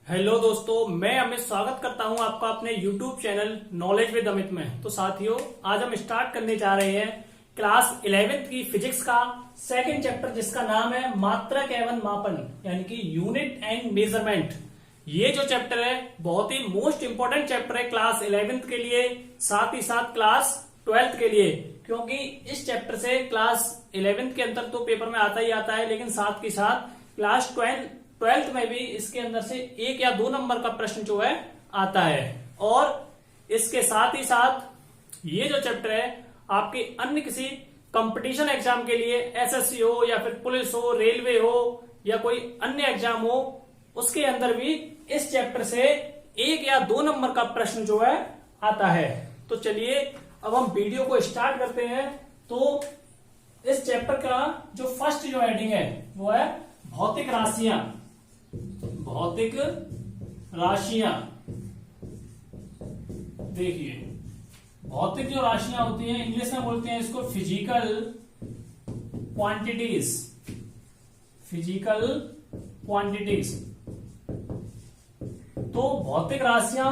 Hello दोस्तों, मैं अमित स्वागत करता हूं आपका अपने YouTube channel knowledge with Amit में। तो साथियों, आज हम स्टार्ट करने जा रहे हैं क्लास 11th की फिजिक्स का सेकंड चैप्टर, जिसका नाम है मात्रक एवं मापन, यानी कि यूनिट एंड मेजरमेंट। ये जो चैप्टर है बहुत ही मोस्ट इंपोर्टेंट चैप्टर है क्लास 11th के लिए, साथ ही साथ क्लास 12th के लिए, क्योंकि इस चैप्टर से क्लास 11th के अंदर तो पेपर में आता ही आता है, लेकिन साथ ही साथ क्लास 12th में भी इसके अंदर से 1 या 2 नंबर का प्रश्न जो है आता है। और इसके साथ ही साथ ये जो चैप्टर है आपके अन्य किसी कंपटीशन एग्जाम के लिए, एसएससी हो या फिर पुलिस हो, रेलवे हो या कोई अन्य एग्जाम हो, उसके अंदर भी इस चैप्टर से 1 या 2 नंबर का प्रश्न जो है आता है। तो चलिए अब हम वीडियो को स्टार्ट करते हैं। तो इस चैप्टर का जो फर्स्ट जो हेडिंग है वो है भौतिक राशियां। भौतिक राशियां, देखिए भौतिक जो राशियां होती हैं, इंग्लिश में बोलते हैं इसको फिजिकल क्वांटिटीज। Physical quantities. तो भौतिक राशियां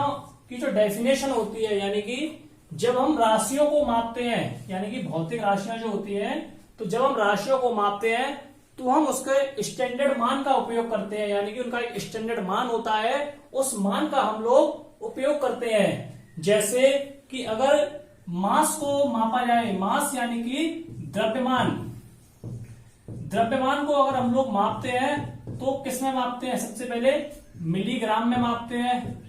की जो डेफिनेशन होती है, यानी कि जब हम राशियों को मापते हैं, यानी कि भौतिक राशियां जो होती हैं, तो जब हम राशियों को मापते हैं तो हम उसके स्टैंडर्ड मान का उपयोग करते हैं, यानी कि उनका एक स्टैंडर्ड मान होता है, उस मान का हम लोग उपयोग करते हैं। जैसे कि अगर मास को मापा जाए, मास यानी कि द्रव्यमान, द्रव्यमान को अगर हम लोग मापते हैं तो किस में मापते हैं? सबसे पहले मिलीग्राम में मापते हैं,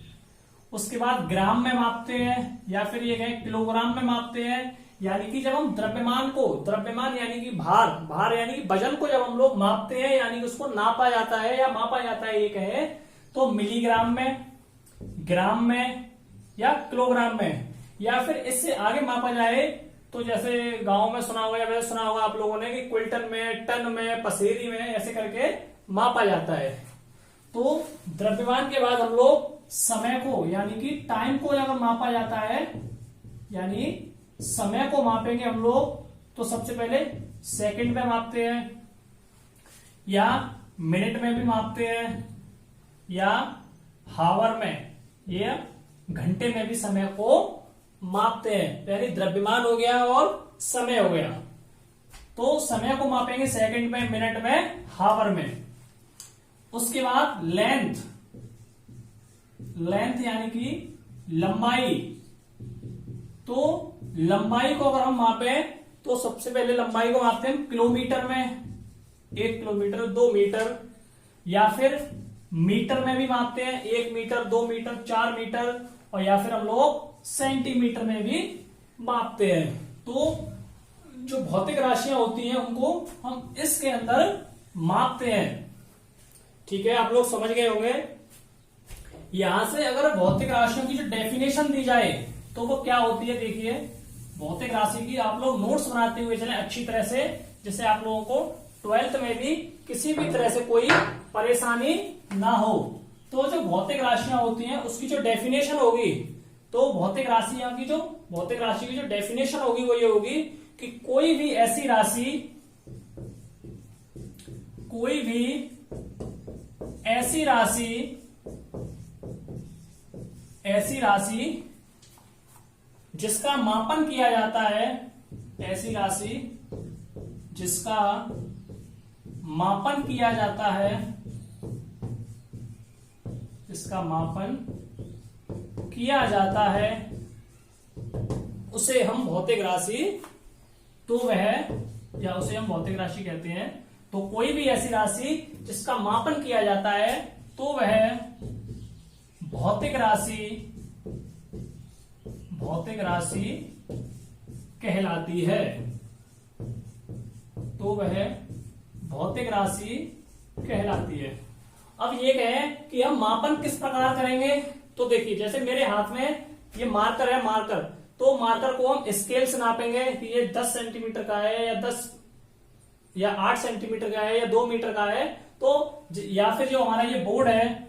उसके बाद ग्राम में मापते हैं, या फिर ये कहें किलोग्राम में मापते हैं। यानी कि जब हम द्रव्यमान को, द्रव्यमान यानी कि भार, भार यानी कि वजन को जब हम लोग मापते हैं, यानी कि उसको नापा जाता है या मापा जाता है, ये कहे तो मिलीग्राम में, ग्राम में या किलोग्राम में, या फिर इससे आगे मापा जाए तो जैसे गांव में सुना होगा या वैसे सुना होगा आप लोगों ने कि क्विंटल में, टन में, पसेरी में, ऐसे करके मापा जाता है। तो द्रव्यमान के बाद हम लोग समय को, यानी कि टाइम को अगर मापा जाता है, यानी समय को मापेंगे हम लोग, तो सबसे पहले सेकंड में मापते हैं, या मिनट में भी मापते हैं, या हावर में, या घंटे में भी समय को मापते हैं। यानी द्रव्यमान हो गया और समय हो गया। तो समय को मापेंगे सेकंड में, मिनट में, हावर में। उसके बाद लेंथ, लेंथ यानी कि लंबाई। तो लंबाई को अगर हम मापें तो सबसे पहले लंबाई को मापते हैं किलोमीटर में, 1 किलोमीटर, 2 मीटर, या फिर मीटर में भी मापते हैं, 1 मीटर, 2 मीटर, 4 मीटर, और या फिर हम लोग सेंटीमीटर में भी मापते हैं। तो जो भौतिक राशियां होती हैं उनको हम इसके अंदर मापते हैं। ठीक है, आप लोग समझ गए होंगे। यहां से अगर भौतिक राशियों की जो डेफिनेशन दी जाए तो वो क्या होती है, देखिए भौतिक राशि की आप लोग नोट्स बनाते हुए चलें अच्छी तरह से, जिससे आप लोगों को 12th में भी किसी भी तरह से कोई परेशानी ना हो। तो जो भौतिक राशियां होती हैं उसकी जो डेफिनेशन होगी, तो भौतिक राशि की जो डेफिनेशन होगी वो ये होगी कि कोई भी ऐसी राशि जिसका मापन किया जाता है, ऐसी राशि जिसका मापन किया जाता है, जिसका मापन किया जाता है, उसे हम भौतिक राशि, तो वह, या उसे हम भौतिक राशि कहते हैं। तो कोई भी ऐसी राशि जिसका मापन किया जाता है तो वह भौतिक राशि कहलाती है। तो वह भौतिक राशि कहलाती है। अब ये कहें कि हम मापन किस प्रकार करेंगे, तो देखिए जैसे मेरे हाथ में ये मार्कर है, मार्कर, तो मार्कर को हम स्केल से नापेंगे कि ये 10 सेंटीमीटर का है, या 10 या 8 सेंटीमीटर का है, या 2 मीटर का है। तो या फिर जो हमारा ये बोर्ड है,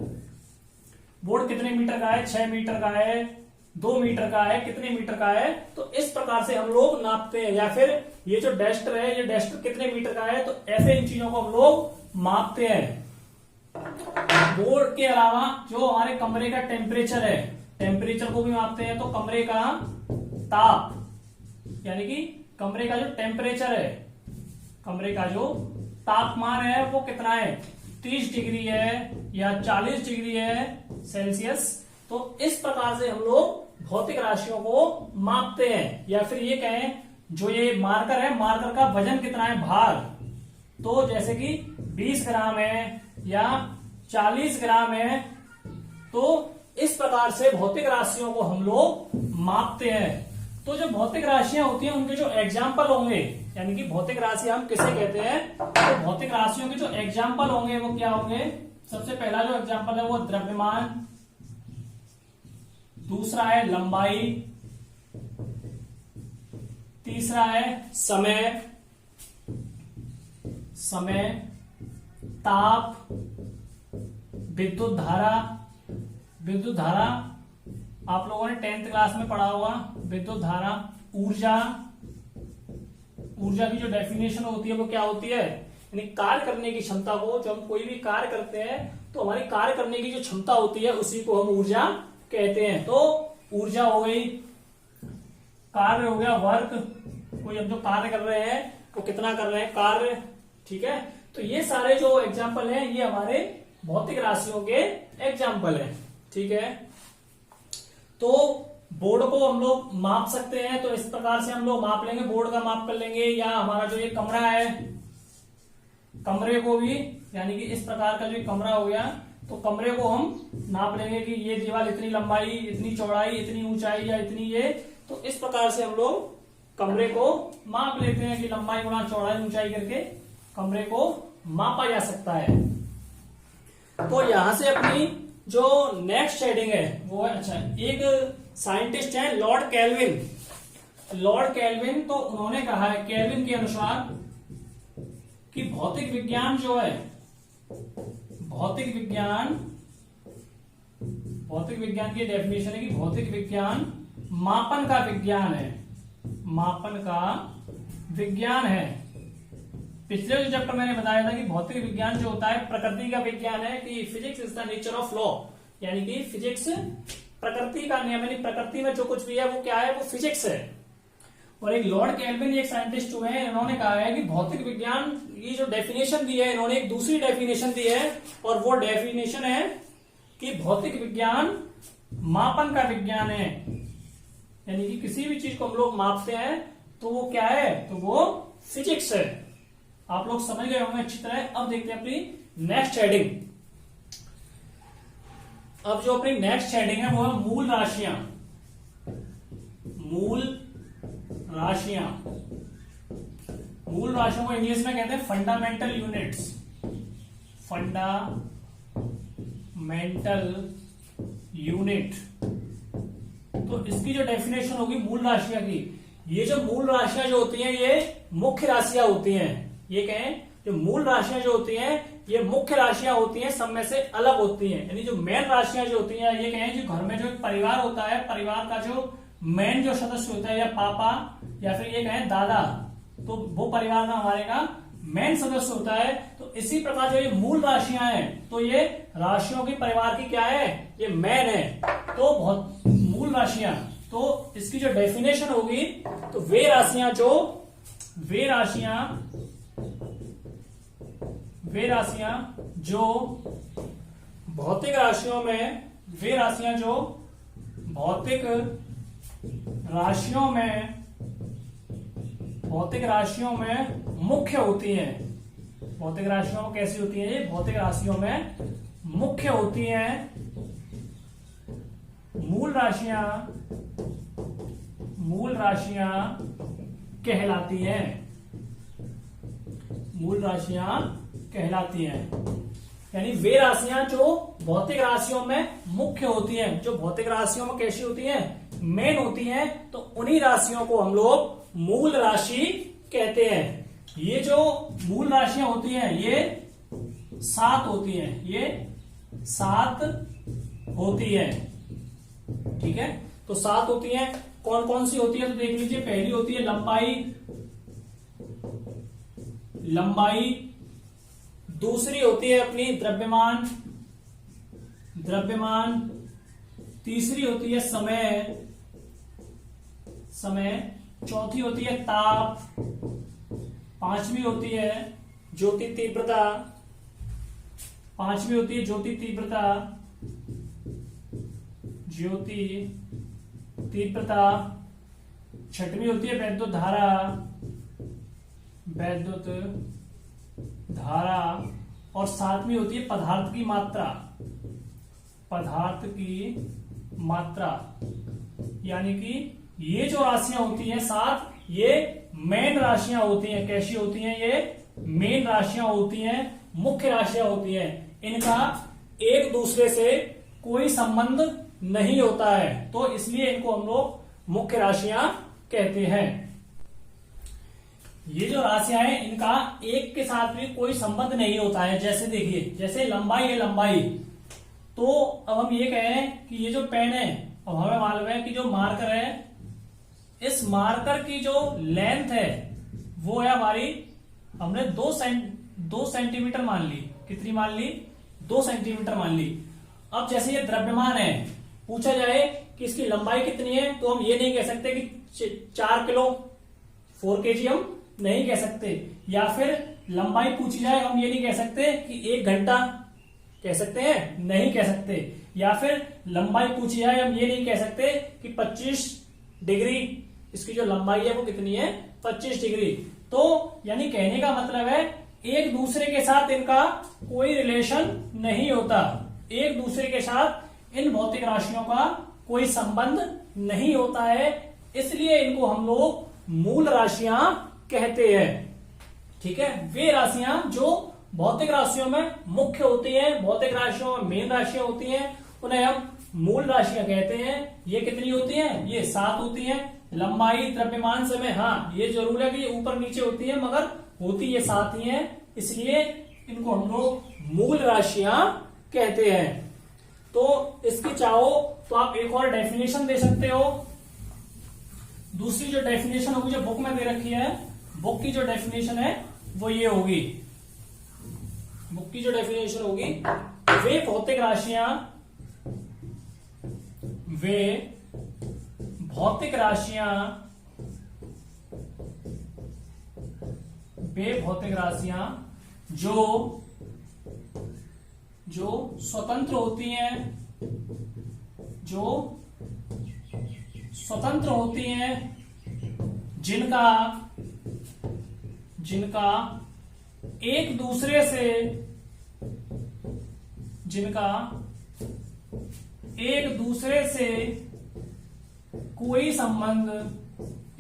बोर्ड कितने मीटर का है, 6 मीटर का है, 2 मीटर का है, कितने मीटर का है, तो इस प्रकार से हम लोग नापते हैं। या फिर ये जो डस्टर है, ये डस्टर कितने मीटर का है, तो ऐसे इन चीजों को हम लोग मापते हैं। बोर्ड के अलावा जो हमारे कमरे का टेम्परेचर है, टेम्परेचर को भी मापते हैं। तो कमरे का ताप यानी कि कमरे का जो टेम्परेचर है, कमरे का जो तापमान है वो कितना है, 30 डिग्री है या 40 डिग्री है सेल्सियस। तो इस प्रकार से हम लोग भौतिक राशियों को मापते हैं। या फिर ये कहें जो ये मार्कर है, मार्कर का वजन कितना है, भार, तो जैसे कि 20 ग्राम है या 40 ग्राम है। तो इस प्रकार से भौतिक राशियों को हम लोग मापते हैं। तो जो भौतिक राशियां होती हैं उनके जो एग्जाम्पल होंगे, यानी कि भौतिक राशि हम किसे कहते हैं, तो भौतिक राशियों के जो एग्जाम्पल होंगे वो क्या होंगे। सबसे पहला जो एग्जाम्पल है वो द्रव्यमान, दूसरा है लंबाई, तीसरा है समय, ताप, विद्युत धारा। विद्युत धारा आप लोगों ने 10th क्लास में पढ़ा होगा, विद्युत धारा। ऊर्जा, ऊर्जा की जो डेफिनेशन होती है वो क्या होती है, यानी कार्य करने की क्षमता को, जब हम कोई भी कार्य करते हैं तो हमारी कार्य करने की जो क्षमता होती है उसी को हम ऊर्जा कहते हैं। तो ऊर्जा हो गई, कार्य हो गया वर्क, कोई हम जो कार्य कर रहे हैं वो कितना कर रहे हैं कार्य, ठीक है। तो ये सारे जो एग्जाम्पल हैं ये हमारे भौतिक राशियों के एग्जाम्पल हैं, ठीक है। तो बोर्ड को हम लोग माप सकते हैं, तो इस प्रकार से हम लोग माप लेंगे, बोर्ड का माप कर लेंगे। या हमारा जो ये कमरा है, कमरे को भी, यानी कि इस प्रकार का जो कमरा हो गया, तो कमरे को हम नाप लेंगे कि ये दीवार इतनी लंबाई, इतनी चौड़ाई, इतनी ऊंचाई या इतनी ये। तो इस प्रकार से हम लोग कमरे को माप लेते हैं कि लंबाई गुणा चौड़ाई ऊंचाई करके कमरे को मापा जा सकता है। तो यहां से अपनी जो नेक्स्ट हेडिंग है वो है, अच्छा, एक साइंटिस्ट है लॉर्ड केल्विन। लॉर्ड केल्विन, तो उन्होंने कहा है केल्विन के अनुसार कि भौतिक विज्ञान जो है, भौतिक विज्ञान की डेफिनेशन है कि भौतिक विज्ञान मापन का विज्ञान है, मापन का विज्ञान है। पिछले जो चैप्टर मैंने बताया था कि भौतिक विज्ञान जो होता है प्रकृति का विज्ञान है, कि physics is the nature of law, यानी कि फिजिक्स प्रकृति का नियम, यानी प्रकृति में जो कुछ भी है वो क्या है, वो फिजिक्स है। और एक लॉर्ड केल्विन एक साइंटिस्ट हुए हैं, इन्होंने कहा है कि भौतिक विज्ञान की जो डेफिनेशन दी है, इन्होंने एक दूसरी डेफिनेशन दी है, और वो डेफिनेशन है कि भौतिक विज्ञान मापन का विज्ञान है। यानी कि किसी भी चीज को हम लोग मापते हैं तो वो क्या है, तो वो फिजिक्स है। आप लोग समझ गए होंगे अच्छी तरह। अब देखते हैं अपनी नेक्स्ट हेडिंग। अब जो अपनी नेक्स्ट हेडिंग है वो है मूल राशियां। मूल राशियां, मूल राशियों को इंग्लिश में कहते हैं फंडामेंटल यूनिट्स। Fundamental unit. तो इसकी जो डेफिनेशन होगी मूल राशियां की, ये जो मूल राशियां जो होती हैं ये मुख्य राशियां होती हैं। ये कहें जो मूल राशियां जो होती हैं ये मुख्य राशियां होती हैं, सब में से अलग होती हैं। यानी जो मेन राशियां जो होती हैं, ये कहें जो घर में जो एक परिवार होता है, परिवार का जो मेन जो सदस्य होता है, या पापा या फिर ये कहें दादा, तो वो परिवार का हमारे का मेन सदस्य होता है। तो इसी प्रकार जो ये मूल राशियां हैं, तो ये राशियों की परिवार की क्या है, ये मेन है। तो बहुत मूल राशियां, तो इसकी जो डेफिनेशन होगी, तो वे राशियां जो भौतिक राशियों में, वे राशियां जो भौतिक राशियों में मुख्य होती हैं। भौतिक राशियों में कैसी होती है, ये भौतिक राशियों में मुख्य होती हैं। मूल राशियां कहलाती हैं। मूल राशियां कहलाती हैं, यानी वे राशियां जो भौतिक राशियों में मुख्य होती हैं, जो भौतिक राशियों में कैसी होती हैं, मेन होती हैं। तो उन्हीं राशियों को हम लोग मूल राशि कहते हैं। ये जो मूल राशियां होती हैं ये 7 होती हैं, ये 7 होती हैं, ठीक है। तो 7 होती हैं, कौन कौन सी होती है तो देख लीजिए। पहली होती है लंबाई, दूसरी होती है अपनी द्रव्यमान, द्रव्यमान, तीसरी होती है समय, चौथी होती है ताप, पांचवी होती है ज्योति तीव्रता, छठवीं होती है वैद्युत धारा, और सातवीं होती है पदार्थ की मात्रा। यानी कि ये जो राशियां होती हैं सात, ये मेन राशियां होती हैं। कैसी होती हैं? ये मेन राशियां होती हैं, मुख्य राशियां होती हैं। इनका एक दूसरे से कोई संबंध नहीं होता है, तो इसलिए इनको हम लोग मुख्य राशियां कहते हैं। ये जो राशियां हैं इनका एक के साथ भी कोई संबंध नहीं होता है। जैसे देखिए, जैसे लंबाई है, लंबाई तो अब हम ये कहें कि ये जो पेन है, अब हमें मालूम है कि जो मार्कर है, इस मार्कर की जो लेंथ है वो है हमारी, हमने 2 सेंटीमीटर मान ली। कितनी मान ली? 2 सेंटीमीटर मान ली। अब जैसे ये द्रव्यमान है, पूछा जाए कि इसकी लंबाई कितनी है, तो हम ये नहीं कह सकते कि 4 किलो 4 kg हम नहीं कह सकते। या फिर लंबाई पूछी जाए, हम ये नहीं कह सकते कि 1 घंटा, कह सकते हैं? नहीं कह सकते। या फिर लंबाई पूछी जाए, हम ये नहीं कह सकते कि 25 डिग्री, इसकी जो लंबाई है वो कितनी है? 25 डिग्री। तो यानी कहने का मतलब है एक दूसरे के साथ इनका कोई रिलेशन नहीं होता, एक दूसरे के साथ इन भौतिक राशियों का कोई संबंध नहीं होता है, इसलिए इनको हम लोग मूल राशियां कहते हैं। ठीक है, वे राशियां जो भौतिक राशियों में मुख्य होती हैं, भौतिक राशियों में मेन राशियां होती हैं, उन्हें हम मूल राशियां कहते हैं। ये कितनी होती हैं? ये 7 होती हैं। लंबाई, द्रव्यमान, समय, हाँ ये जरूर है कि ये ऊपर नीचे होती है, मगर होती ये 7 ही है, इसलिए इनको हम लोग मूल राशियां कहते हैं। तो इसकी चाहो तो आप एक और डेफिनेशन दे सकते हो। दूसरी जो डेफिनेशन होगी, जो बुक में दे रखी है, बुक की जो डेफिनेशन है वो ये होगी। बुक की जो डेफिनेशन होगी, वे भौतिक राशियां जो स्वतंत्र होती हैं, जिनका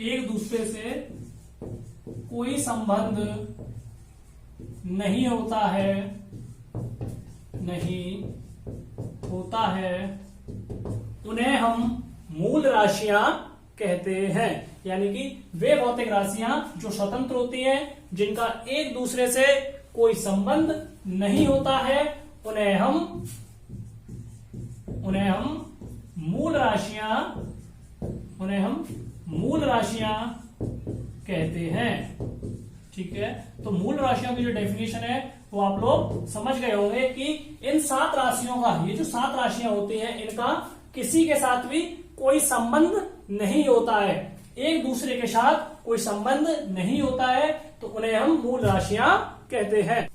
एक दूसरे से कोई संबंध नहीं होता है, उन्हें हम मूल राशियां कहते हैं। यानी कि वे भौतिक राशियां जो स्वतंत्र होती हैं, जिनका एक दूसरे से कोई संबंध नहीं होता है, उन्हें हम मूल राशियां कहते हैं। ठीक है, तो मूल राशियों की जो डेफिनेशन है वो आप लोग समझ गए होंगे कि इन 7 राशियों का, ये जो 7 राशियां होती हैं, इनका किसी के साथ भी कोई संबंध नहीं होता है, एक दूसरे के साथ कोई संबंध नहीं होता है, तो उन्हें हम मूल राशियां कहते हैं।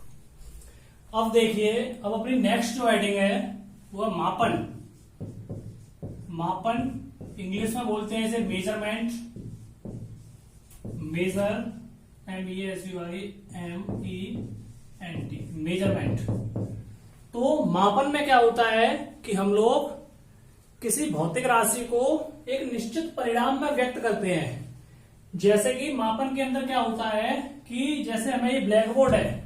अब देखिए, अब अपनी नेक्स्ट जो हेडिंग है वो है मापन। इंग्लिश में बोलते हैं इसे मेजरमेंट, मेजरमेंट। तो मापन में क्या होता है कि हम लोग किसी भौतिक राशि को एक निश्चित परिणाम में व्यक्त करते हैं। जैसे कि मापन के अंदर क्या होता है कि जैसे हमें ये ब्लैक बोर्ड है,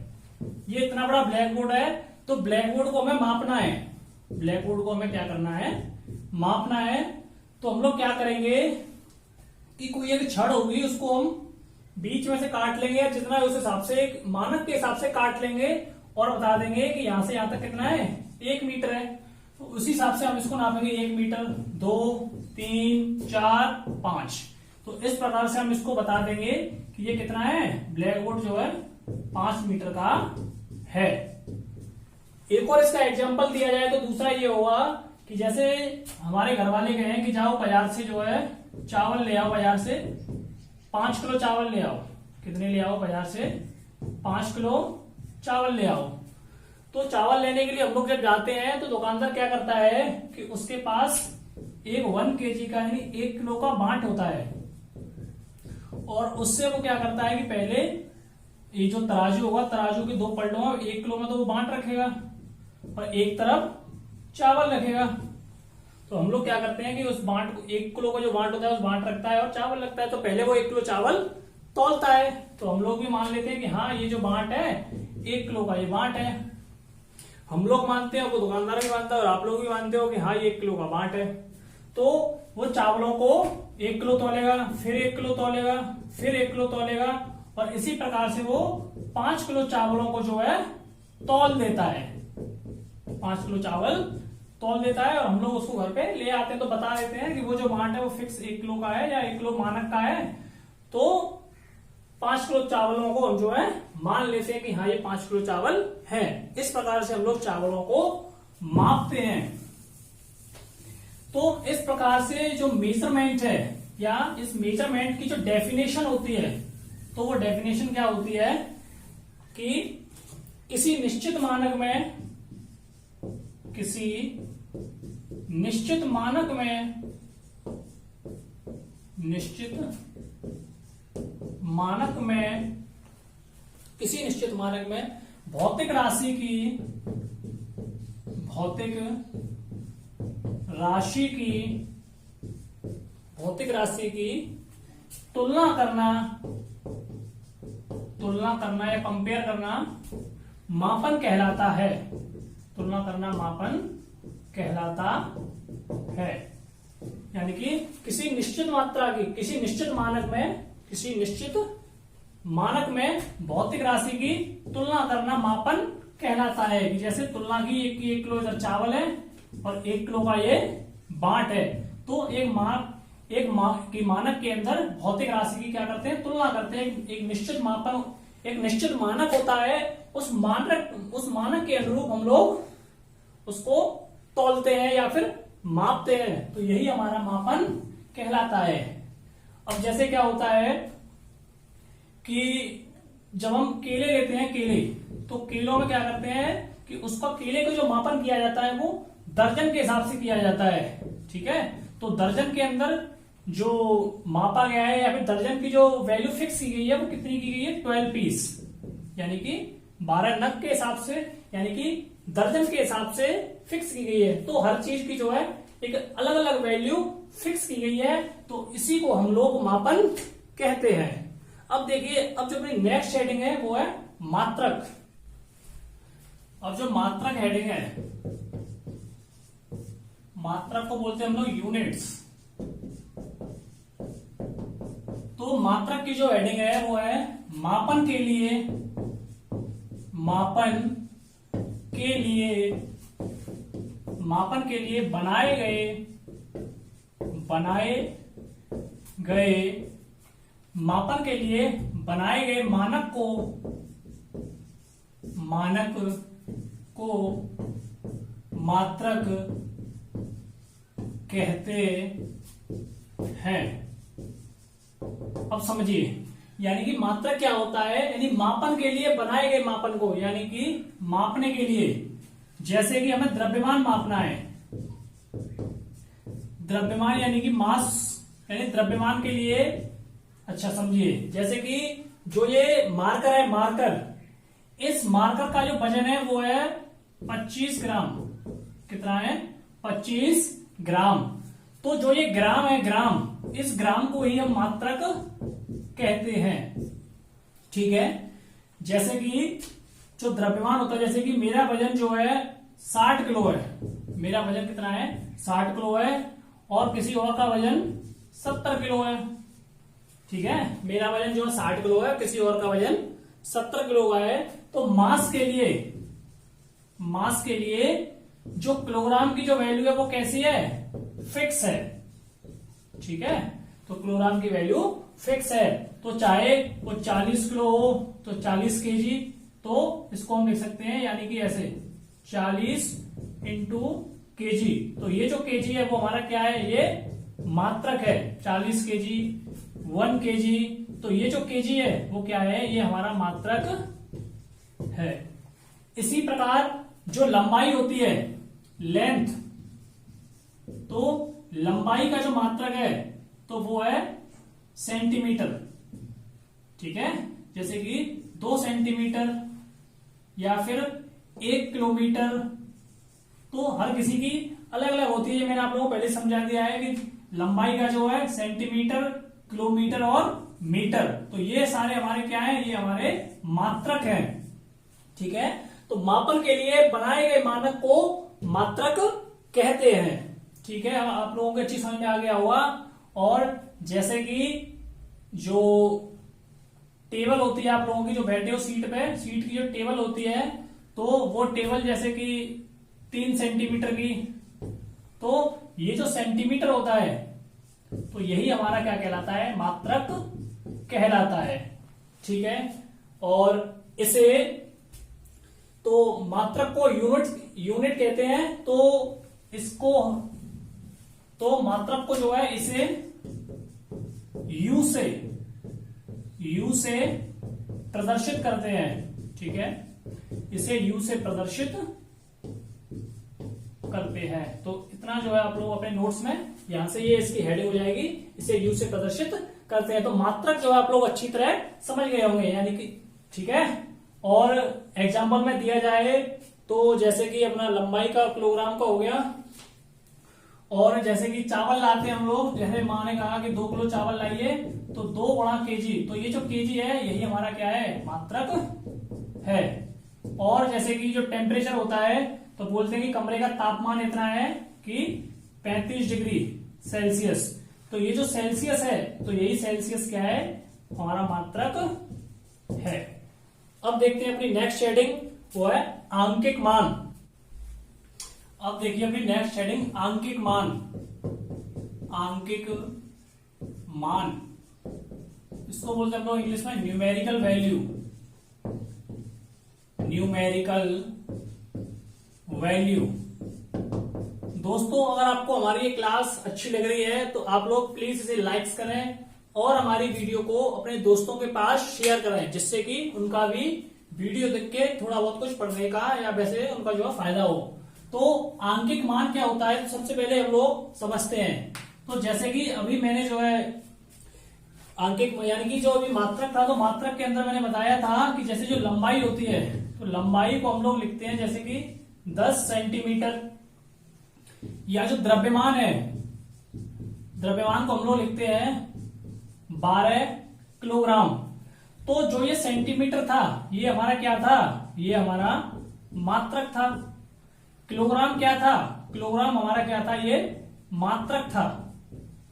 ये इतना बड़ा ब्लैक बोर्ड है, तो ब्लैक बोर्ड को हमें मापना है, ब्लैक बोर्ड को हमें क्या करना है? मापना है। तो हम लोग क्या करेंगे कि कोई एक छड़ होगी, उसको हम बीच में से काट लेंगे, जितना है उस हिसाब से, एक मानक के हिसाब से काट लेंगे और बता देंगे कि यहां से यहां तक कितना है? 1 मीटर है। तो उसी हिसाब से हम इसको नापेंगे, 1 मीटर, 2, 3, 4, 5। तो इस प्रकार से हम इसको बता देंगे कि ये कितना है? ब्लैक बोर्ड जो है 5 मीटर का है। एक और इसका एग्जांपल दिया जाए तो दूसरा ये होगा कि जैसे हमारे घर वाले कहे कि जाओ बाजार से जो है चावल ले आओ, बाजार से 5 किलो चावल ले आओ। कितने ले आओ? बाजार से 5 किलो चावल ले आओ। तो चावल लेने के लिए हम लोग जब जाते हैं तो दुकानदार क्या करता है कि उसके पास एक 1 kg का यानी 1 किलो का बांट होता है, और उससे वो क्या करता है कि पहले ये जो तराजू होगा, तराजू के 2 पलटों में 1 किलो में तो वो बांट रखेगा और एक तरफ चावल रखेगा। तो हम लोग क्या करते हैं कि उस बांट को, 1 किलो का जो बांट होता है उस बांट रखता है और चावल रखता है। तो पहले वो 1 किलो चावल तौलता है, तो हम लोग भी मान लेते हैं कि हाँ ये जो बांट है 1 किलो का ये बांट है। हम लोग मानते हैं, वो दुकानदार भी मानता है और आप लोग भी मानते हो कि हाँ ये 1 किलो का बांट है। तो वो चावलों को 1 किलो तौलेगा, फिर 1 किलो तौलेगा, फिर 1 किलो तौलेगा, और इसी प्रकार से वो 5 किलो चावलों को जो है तौल देता है। 5 किलो चावल तौल देता है और हम लोग उसको घर पे ले आते हैं तो बता देते हैं कि वो जो बांट है वो फिक्स 1 किलो का है या 1 किलो मानक का है। तो 5 किलो चावलों को हम जो है मान लेते हैं कि हाँ ये 5 किलो चावल है। इस प्रकार से हम लोग चावलों को मापते हैं। तो इस प्रकार से जो मेजरमेंट है या इस मेजरमेंट की जो डेफिनेशन होती है, तो वो डेफिनेशन क्या होती है कि किसी निश्चित मानक में, किसी निश्चित मानक में, निश्चित मानक में, किसी निश्चित मानक में भौतिक राशि की, भौतिक राशि की, भौतिक राशि की तुलना करना, तुलना करना या कंपेयर करना मापन कहलाता है। तुलना करना मापन कहलाता है। यानी कि किसी निश्चित मात्रा की, किसी निश्चित मानक में, किसी निश्चित मानक में भौतिक राशि की तुलना करना मापन कहलाता है। कि जैसे तुलना की 1 किलो इधर चावल है और 1 किलो का ये बांट है, तो एक मानक के अंदर भौतिक राशि की क्या करते हैं? तुलना करते हैं। एक निश्चित मापन, एक निश्चित मानक होता है, उस मानक के अनुरूप हम लोग उसको तौलते हैं या फिर मापते हैं। तो यही हमारा मापन कहलाता है। अब जैसे क्या होता है कि जब हम केले लेते हैं, केले, तो केलों में क्या करते हैं कि उसका, केले का जो मापन किया जाता है वो दर्जन के हिसाब से किया जाता है। ठीक है, तो दर्जन के अंदर जो मापा गया है या फिर दर्जन की जो वैल्यू फिक्स की गई है वो कितनी की गई है? 12 पीस, यानी कि 12 नग के हिसाब से, यानी कि दर्जन के हिसाब से फिक्स की गई है। तो हर चीज की जो है एक अलग अलग वैल्यू फिक्स की गई है, तो इसी को हम लोग मापन कहते हैं। अब देखिए, अब जो अपनी नेक्स्ट हेडिंग है वो है मात्रक। अब जो मात्रक हेडिंग है, मात्रक को बोलते हैं हम लोग यूनिट्स। तो मात्रक की जो हेडिंग है वो है मापन के लिए, मापन के लिए, मापन के लिए बनाए गए मापन के लिए बनाए गए मानक को मात्रक कहते हैं। अब समझिए, यानी कि मात्रक क्या होता है? यानी मापन के लिए बनाए गए मापन को, यानी कि मापने के लिए, जैसे कि हमें द्रव्यमान मापना है, द्रव्यमान यानी कि मास, यानी द्रव्यमान के लिए, अच्छा समझिए, जैसे कि जो ये मार्कर है, मार्कर, इस मार्कर का जो वजन है वो है 25 ग्राम। कितना है? 25 ग्राम। तो जो ये ग्राम है, ग्राम, इस ग्राम को ही हम मात्रक कहते हैं। ठीक है, जैसे कि जो द्रव्यमान होता है, जैसे कि मेरा वजन जो है 60 किलो है, मेरा वजन कितना है? 60 किलो है, और किसी और का वजन 70 किलो है। ठीक है, मेरा वजन जो है 60 किलो है, किसी और का वजन 70 किलो का है। तो मास के लिए, मास के लिए जो किलोग्राम की जो वैल्यू है वो कैसी है? फिक्स है। ठीक है, तो किलोग्राम की वैल्यू फिक्स है। तो चाहे वो 40 किलो हो तो 40 kg, तो इसको हम लिख सकते हैं, यानी कि ऐसे 40 इंटू केजी। तो ये जो केजी है वो हमारा क्या है, ये मात्रक है। 40 केजी, 1 केजी, तो ये जो केजी है वो क्या है, ये हमारा मात्रक है। इसी प्रकार जो लंबाई होती है, लेंथ, तो लंबाई का जो मात्रक है तो वो है सेंटीमीटर। ठीक है, जैसे कि 2 सेंटीमीटर या फिर 1 किलोमीटर, तो हर किसी की अलग अलग होती है। मैंने आप लोगों को पहले समझा दिया है कि लंबाई का जो है सेंटीमीटर, किलोमीटर और मीटर, तो ये सारे हमारे क्या है, ये हमारे मात्रक हैं। ठीक है, तो मापन के लिए बनाए गए मानक को मात्रक कहते हैं। ठीक है, आप लोगों को अच्छी समझ में आ गया होगा। और जैसे कि जो टेबल होती है, आप लोगों की जो बैठे हो सीट पे, सीट की जो टेबल होती है, तो वो टेबल जैसे कि 3 सेंटीमीटर की, तो ये जो सेंटीमीटर होता है तो यही हमारा क्या कहलाता है, मात्रक कहलाता है। ठीक है, और इसे तो मात्रक को यूनिट कहते हैं। तो इसको, तो मात्रक को जो है इसे यू से प्रदर्शित करते हैं। ठीक है, इसे यू से प्रदर्शित करते हैं। तो इतना जो है आप लोग अपने नोट्स में, यहां से ये इसकी हेडिंग हो जाएगी, इसे यू से प्रदर्शित करते हैं। तो मात्रक जो है आप लोग अच्छी तरह समझ गए होंगे, यानी कि ठीक है। और एग्जाम्पल में दिया जाए तो जैसे कि अपना लंबाई का किलोग्राम का हो गया, और जैसे कि चावल लाते हैं हम लोग, जैसे माँ ने कहा कि 2 किलो चावल लाइए, तो 2 गुणा केजी, तो ये जो केजी है यही हमारा क्या है, मात्रक है। और जैसे कि जो टेम्परेचर होता है, तो बोलते हैं कि कमरे का तापमान इतना है कि 35 डिग्री सेल्सियस, तो ये जो सेल्सियस है, तो यही सेल्सियस क्या है, हमारा मात्रक है। अब देखते हैं अपनी नेक्स्ट हेडिंग, वो है आंकिक मान। अब देखिए अपनी नेक्स्ट हेडिंग, आंकिक मान। आंकिक मान, इसको बोलते हैं हम लोग इंग्लिश में न्यूमेरिकल वैल्यू। Numerical value. दोस्तों, अगर आपको हमारी ये क्लास अच्छी लग रही है तो आप लोग प्लीज इसे लाइक्स करें और हमारी वीडियो को अपने दोस्तों के पास शेयर करें, जिससे कि उनका भी वीडियो देख के थोड़ा बहुत कुछ पढ़ने का या वैसे उनका जो है फायदा हो। तो आंकिक मान क्या होता है, तो सबसे पहले हम लोग समझते हैं। तो जैसे कि अभी मैंने जो है आंकिक यानी कि जो अभी मात्रक था, तो मात्रक के अंदर मैंने बताया था कि जैसे जो लंबाई होती है, तो लंबाई को हम लोग लिखते हैं जैसे कि 10 सेंटीमीटर, या जो द्रव्यमान है, द्रव्यमान को हम लोग लिखते हैं 12 किलोग्राम। तो जो ये सेंटीमीटर था, ये हमारा क्या था, ये हमारा मात्रक था। किलोग्राम क्या था, किलोग्राम हमारा क्या था, ये मात्रक था।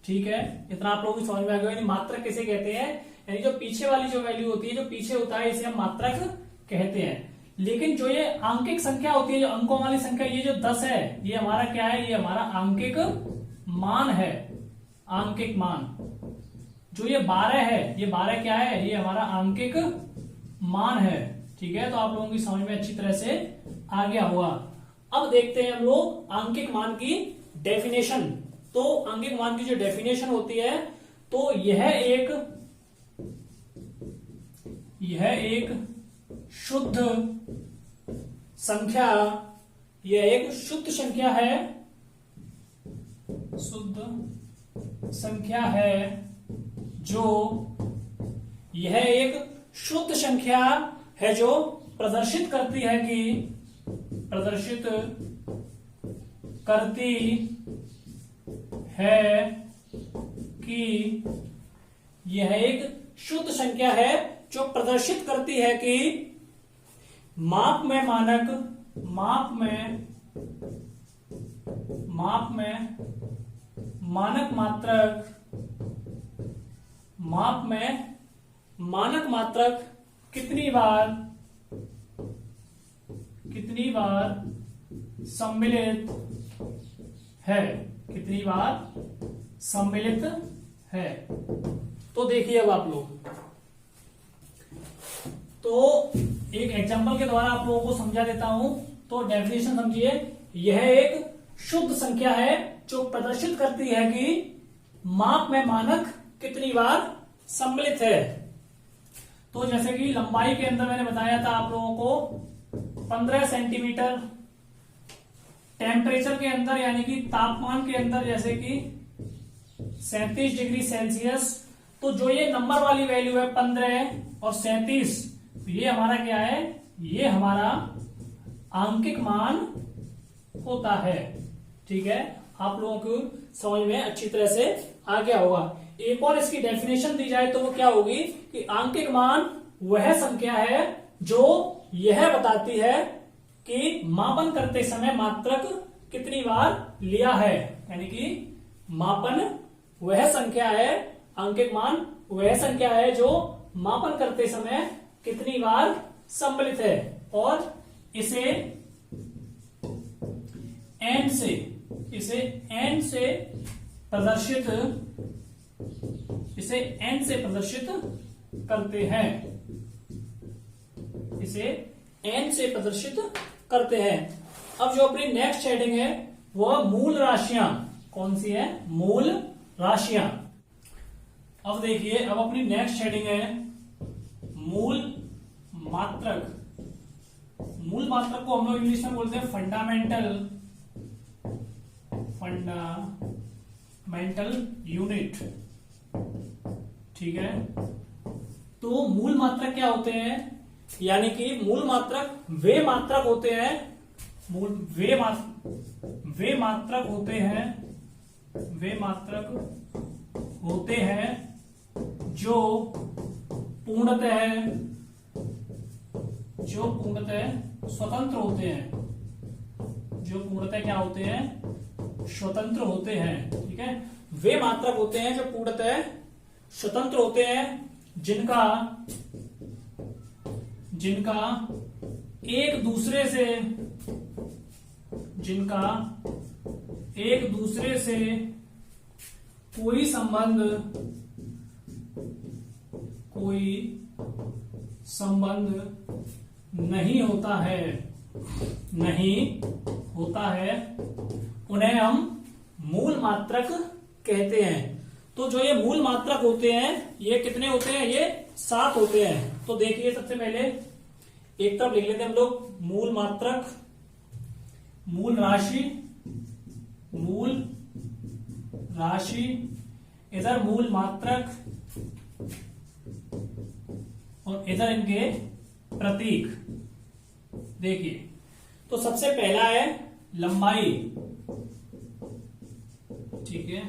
ठीक है, इतना आप लोगों को समझ में आ गया। यानी मात्रक किसे कहते हैं, यानी जो पीछे वाली जो वैल्यू होती है, जो पीछे होता है, इसे हम मात्रक कहते हैं। लेकिन जो ये आंकिक संख्या होती है, जो अंकों वाली संख्या, ये जो 10 है, ये हमारा क्या है, ये हमारा आंकिक मान है। आंकिक मान। जो ये 12 है, ये 12 क्या है, ये हमारा आंकिक मान है। ठीक है, तो आप लोगों की समझ में अच्छी तरह से आ गया होगा। अब देखते हैं हम लोग आंकिक मान की डेफिनेशन। तो आंकिक मान की जो डेफिनेशन होती है, तो यह एक शुद्ध संख्या, यह एक शुद्ध संख्या है, शुद्ध संख्या है, जो यह एक शुद्ध संख्या है जो प्रदर्शित करती है कि, प्रदर्शित करती है कि, यह एक शुद्ध संख्या है जो प्रदर्शित करती है कि माप में मानक, माप में मानक मात्रक, माप में मानक मात्रक कितनी बार सम्मिलित है, कितनी बार सम्मिलित है। तो देखिए अब आप लोग, तो एक एग्जांपल के द्वारा आप लोगों को समझा देता हूं। तो डेफिनेशन समझिए, यह एक शुद्ध संख्या है जो प्रदर्शित करती है कि माप में मानक कितनी बार सम्मिलित है। तो जैसे कि लंबाई के अंदर मैंने बताया था आप लोगों को 15 सेंटीमीटर, टेम्परेचर के अंदर यानी कि तापमान के अंदर जैसे कि 37 डिग्री सेल्सियस। तो जो ये नंबर वाली वैल्यू है 15 और 37, ये हमारा क्या है, ये हमारा आंकिक मान होता है। ठीक है, आप लोगों को समझ में अच्छी तरह से आ गया होगा। एक और इसकी डेफिनेशन दी जाए तो वो क्या होगी कि आंकिक मान वह संख्या है जो यह बताती है कि मापन करते समय मात्रक कितनी बार लिया है। यानी कि मापन वह संख्या है, आंकिक मान वह संख्या है जो मापन करते समय कितनी बार सम्मिलित है। और इसे n से प्रदर्शित करते हैं, इसे n से प्रदर्शित करते हैं। अब जो अपनी नेक्स्ट हेडिंग है वह मूल राशियां, कौन सी है, मूल राशियां। अब देखिए, अब अपनी नेक्स्ट हेडिंग है मूल मात्रक। मूल मात्रक को हम लोग इंग्लिश में बोलते हैं फंडामेंटल यूनिट। ठीक है, तो मूल मात्रक क्या होते हैं, यानी कि मूल मात्रक वे मात्रक होते हैं, वे मात्रक होते हैं जो पूर्णतः स्वतंत्र होते हैं, जो पूर्णतः क्या होते हैं, स्वतंत्र होते हैं। ठीक है, वे मात्रक होते हैं जो पूर्णतः स्वतंत्र होते हैं, जिनका एक दूसरे से कोई संबंध नहीं होता है, उन्हें हम मूल मात्रक कहते हैं। तो जो ये मूल मात्रक होते हैं ये कितने होते हैं, ये 7 होते हैं। तो देखिए, सबसे पहले एक तरफ लिख लेते हैं हम लोग मूल मात्रक, मूल राशि, इधर मूल मात्रक और इधर इनके प्रतीक। देखिए, तो सबसे पहला है लंबाई। ठीक है,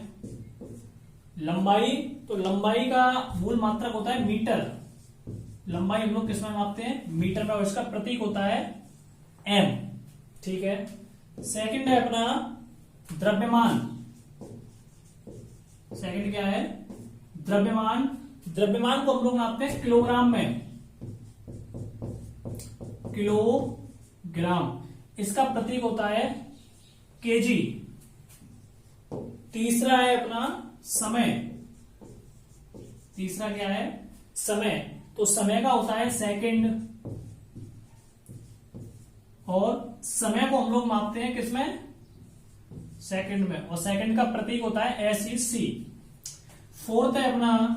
लंबाई, तो लंबाई का मूल मात्रक होता है मीटर। लंबाई हम लोग किस में मापते हैं, मीटर में, और इसका प्रतीक होता है m। ठीक है, सेकंड है अपना द्रव्यमान। सेकंड क्या है, द्रव्यमान। द्रव्यमान को हम लोग नापते हैं किलोग्राम में, किलोग्राम। इसका प्रतीक होता है केजी। तीसरा है अपना समय। तीसरा क्या है, समय। तो समय का होता है सेकंड, और समय को हम लोग मापते हैं किसमें, सेकंड में, और सेकंड का प्रतीक होता है SEC। फोर्थ है अपना,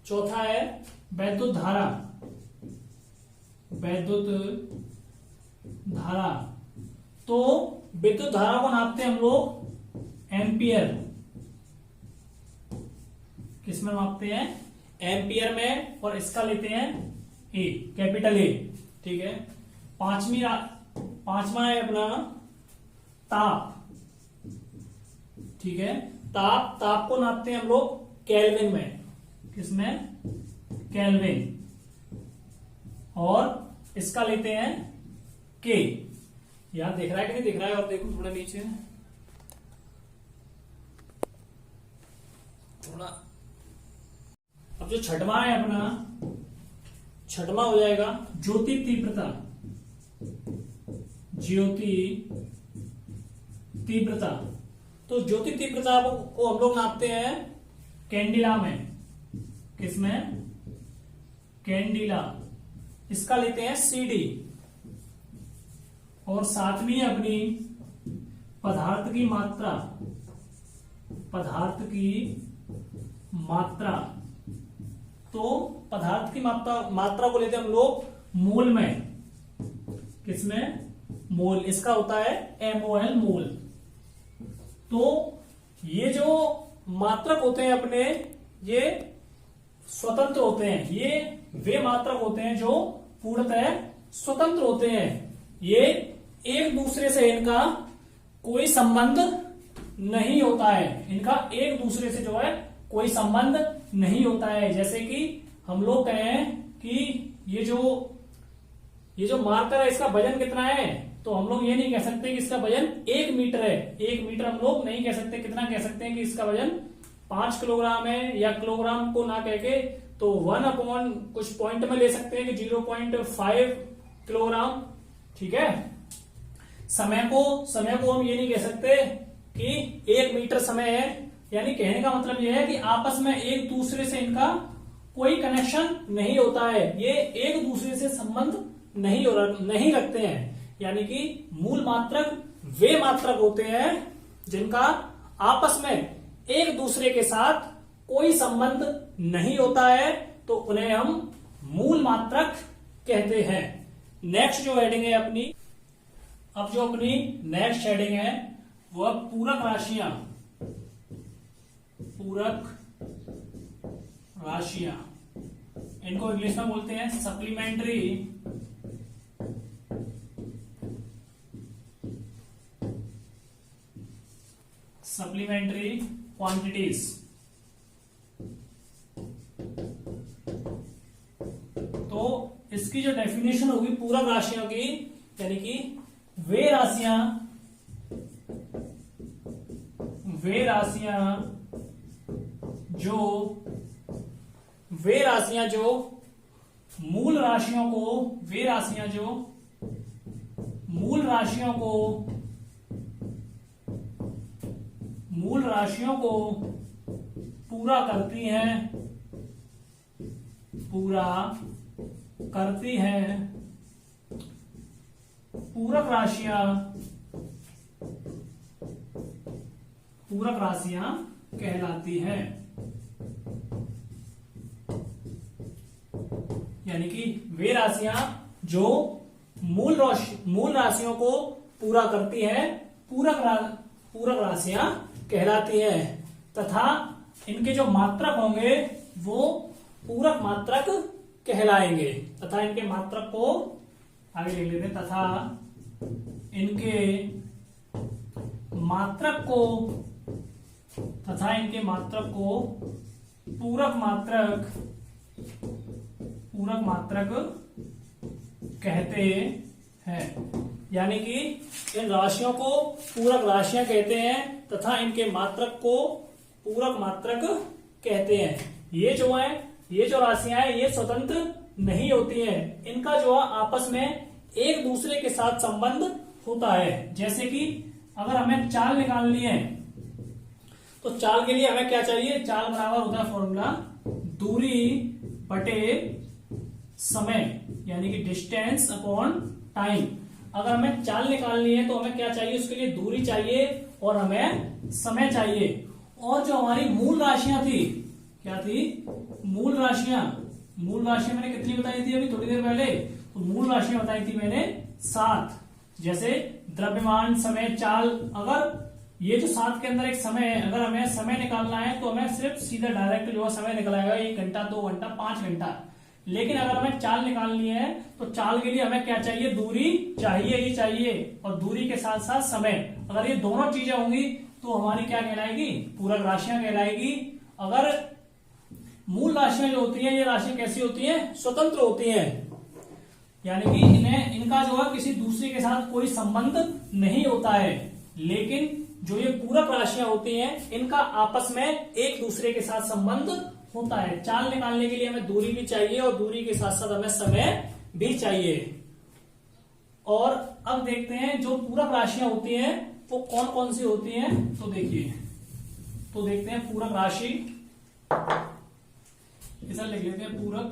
चौथा है वैद्युत धारा। तो विद्युत धारा को नापते हैं हम लोग एम्पियर। किसमें मापते हैं, एम्पियर में, और इसका लेते हैं ए, कैपिटल ए। ठीक है, पांचवा है अपना ताप। ठीक है, ताप को नापते हैं हम लोग केल्विन में। किसमें, केल्विन। और इसका लेते हैं के। यार देख रहा है कि नहीं दिख रहा है, और देखो थोड़ा नीचे, थोड़ा। अब जो छठवां है अपना, छठवां हो जाएगा ज्योति तीव्रता। तो ज्योति तीव्रता को हम लोग नापते हैं कैंडिला में। किसमें, कैंडिला। इसका लेते हैं CD। और सातवीं है अपनी पदार्थ की मात्रा, पदार्थ की मात्रा। तो पदार्थ की मात्रा को लेते हैं हम लोग मोल में, किसमें? मोल। इसका होता है MOL, मोल। तो ये जो मात्रक होते हैं अपने, ये स्वतंत्र होते हैं। ये वे मात्रक होते हैं जो पूर्णतः स्वतंत्र होते हैं। ये एक दूसरे से इनका कोई संबंध नहीं होता है। इनका एक दूसरे से जो है कोई संबंध नहीं होता है। जैसे कि हम लोग कहें कि ये जो मार्कर है इसका वजन कितना है, तो हम लोग ये नहीं कह सकते कि इसका वजन 1 मीटर है। 1 मीटर हम लोग नहीं कह सकते। कितना कह सकते हैं कि इसका वजन 5 किलोग्राम है, या किलोग्राम को ना कह के तो 1 अपॉन कुछ पॉइंट में ले सकते हैं कि 0.5 किलोग्राम। ठीक है। समय को हम ये नहीं कह सकते कि 1 मीटर समय है। यानी कहने का मतलब यह है कि आपस में एक दूसरे से इनका कोई कनेक्शन नहीं होता है। ये एक दूसरे से संबंध नहीं रखते हैं। यानी कि मूल मात्रक वे मात्रक होते हैं जिनका आपस में एक दूसरे के साथ कोई संबंध नहीं होता है, तो उन्हें हम मूल मात्रक कहते हैं। नेक्स्ट जो हेडिंग है अपनी, अब जो अपनी नेक्स्ट हेडिंग है वह पूरक राशियां। पूरक राशियां, इनको इंग्लिश में बोलते हैं सप्लीमेंट्री क्वांटिटीज। तो इसकी जो डेफिनेशन होगी पूरक राशियों की, यानी कि वे राशियां जो मूल राशियों को पूरा करती हैं, पूरक राशियां कहलाती हैं। यानी कि वे राशियां जो मूल राशियों को पूरा करती हैं, पूरक राशियां कहलाती हैं। तथा इनके जो मात्रक होंगे वो पूरक मात्रक कहलाएंगे। तथा इनके मात्रक को आगे लिख लेते हैं। तथा इनके मात्रक को पूरक मात्रक कहते हैं। यानी कि इन राशियों को पूरक राशियां कहते हैं तथा इनके मात्रक को पूरक मात्रक कहते हैं। ये जो राशियां हैं ये स्वतंत्र नहीं होती हैं। इनका जो है आपस में एक दूसरे के साथ संबंध होता है। जैसे कि अगर हमें चाल निकालनी है तो चाल के लिए हमें क्या चाहिए? चाल बराबर होता है फॉर्मूला दूरी बटे समय, यानी कि डिस्टेंस अपॉन टाइम। अगर हमें चाल निकालनी है तो हमें क्या चाहिए? उसके लिए दूरी चाहिए और हमें समय चाहिए। और जो हमारी मूल राशियां थी, क्या थी? मूल राशियां मैंने कितनी बताई थी अभी थोड़ी देर पहले? तो मूल राशियां बताई थी मैंने 7। जैसे द्रव्यमान, समय, चाल। अगर ये जो 7 के अंदर एक समय है, अगर हमें समय निकालना है तो हमें सिर्फ सीधा डायरेक्ट जो समय निकल आएगा 1 घंटा, 2 घंटा, 5 घंटा। लेकिन अगर हमें चाल निकालनी है तो चाल के लिए हमें क्या चाहिए? दूरी चाहिए और दूरी के साथ साथ समय। अगर ये दोनों चीजें होंगी तो हमारी क्या कहलाएगी? पूरक राशियां कहलाएगी। अगर मूल राशियां जो होती हैं ये राशि कैसी होती हैं? स्वतंत्र होती हैं। यानी कि इनका जो है किसी दूसरे के साथ कोई संबंध नहीं होता है। लेकिन जो ये पूरक राशियां होती हैं इनका आपस में एक दूसरे के साथ संबंध होता है। चाल निकालने के लिए हमें दूरी भी चाहिए और दूरी के साथ साथ हमें समय भी चाहिए। और अब देखते हैं जो पूरक राशियां होती हैं वो कौन कौन सी होती हैं। तो देखते हैं पूरक राशि, इधर लिख लेते हैं पूरक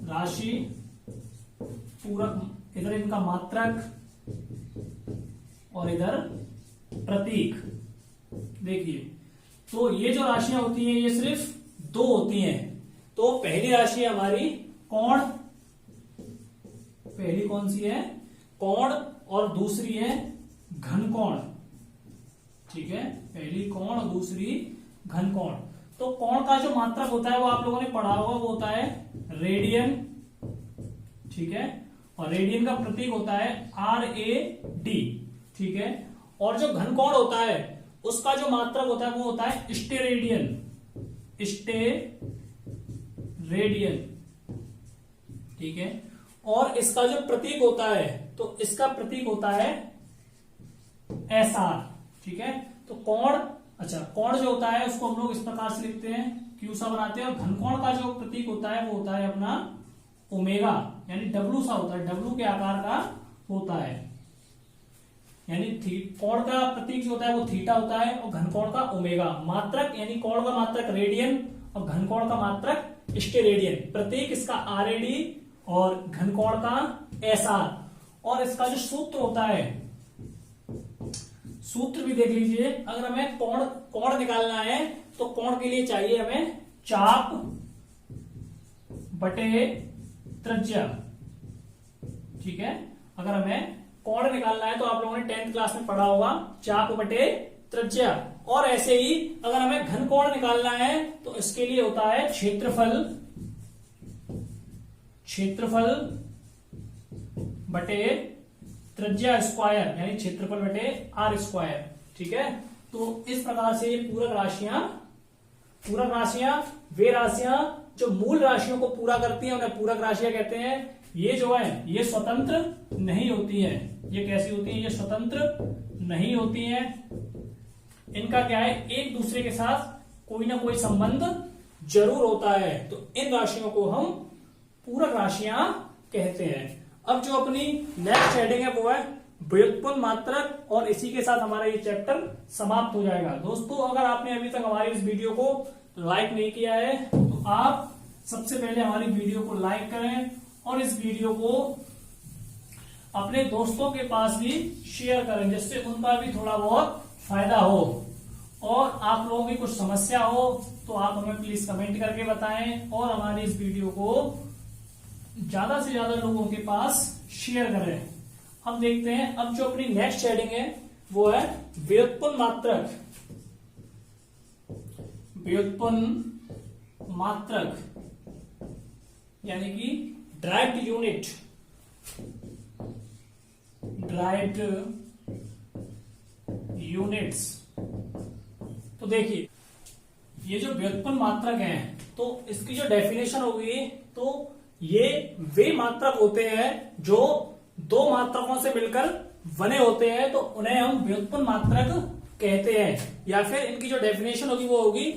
राशि, पूरक, इधर इनका मात्रक, और इधर प्रतीक। देखिए, तो ये जो राशियां होती हैं ये सिर्फ दो होती हैं। तो पहली राशि है हमारी कोण, पहली कौन सी है? कोण, और दूसरी है घन कोण। ठीक है, पहली कोण और दूसरी घन कोण। तो कोण का जो मात्रक होता है वो आप लोगों ने पढ़ा होगा, वो होता है रेडियन। ठीक है, और रेडियन का प्रतीक होता है RAD। ठीक है, और जो घन कोण होता है उसका जो मात्रक होता है वो होता है स्टेरेडियन। स्टेरेडियन। ठीक है, और इसका जो प्रतीक होता है तो इसका प्रतीक होता है SR। ठीक है, तो कोण, अच्छा कोण जो होता है उसको हम लोग इस प्रकार से लिखते हैं, Q सा बनाते हैं, और घन कोण का जो प्रतीक होता है वो होता है अपना ओमेगा, यानी W सा होता है, W के आकार का होता है। यानी कोण का प्रतीक जो होता है वो थीटा होता है और घन कोण का ओमेगा। मात्रक यानी कोण का मात्रक रेडियन और घन कोण का मात्रक स्टेरेडियन। प्रतीक इसका RAD और घन कोण का SR। और इसका जो सूत्र होता है, सूत्र भी देख लीजिए। अगर हमें कोण निकालना है तो कोण के लिए चाहिए हमें चाप बटे त्रिज्या। ठीक है, अगर हमें कोण निकालना है तो आप लोगों ने 10th क्लास में पढ़ा होगा, चाप बटे त्रिज्या। और ऐसे ही अगर हमें घन कोण निकालना है तो इसके लिए होता है क्षेत्रफल बटे त्रिज्या स्क्वायर, यानी क्षेत्रफल बटे R स्क्वायर। ठीक है, तो इस प्रकार से ये पूरक राशियां वे राशियां जो मूल राशियों को पूरा करती हैं उन्हें पूरक राशियां कहते हैं। ये जो है ये स्वतंत्र नहीं होती है। ये कैसी होती है? ये स्वतंत्र नहीं होती है। इनका क्या है, एक दूसरे के साथ कोई ना कोई संबंध जरूर होता है। तो इन राशियों को हम पूरक राशियां कहते हैं। अब जो अपनी नेक्स्ट हेडिंग है वो है व्युत्पन्न मात्रक, और इसी के साथ हमारा ये चैप्टर समाप्त हो जाएगा। दोस्तों, अगर आपने अभी तक हमारी इस वीडियो को लाइक नहीं किया है तो आप सबसे पहले हमारी वीडियो को लाइक करें और इस वीडियो को अपने दोस्तों के पास भी शेयर करें, जिससे उनका भी थोड़ा बहुत फायदा हो। और आप लोगों की कुछ समस्या हो तो आप हमें प्लीज कमेंट करके बताएं और हमारी इस वीडियो को ज्यादा से ज्यादा लोगों के पास शेयर करें। अब देखते हैं, अब जो अपनी नेक्स्ट हेडिंग है वो है व्युत्पन्न मात्रक। व्युत्पन्न मात्रक यानी कि ड्राइव्ड यूनिट्स। तो देखिए, ये जो व्युत्पन्न मात्रक है तो इसकी जो डेफिनेशन होगी, तो ये वे मात्रक होते हैं जो दो मात्रकों से मिलकर बने होते हैं, तो उन्हें हम व्युत्पन्न मात्रक कहते हैं। या फिर इनकी जो डेफिनेशन होगी वो होगी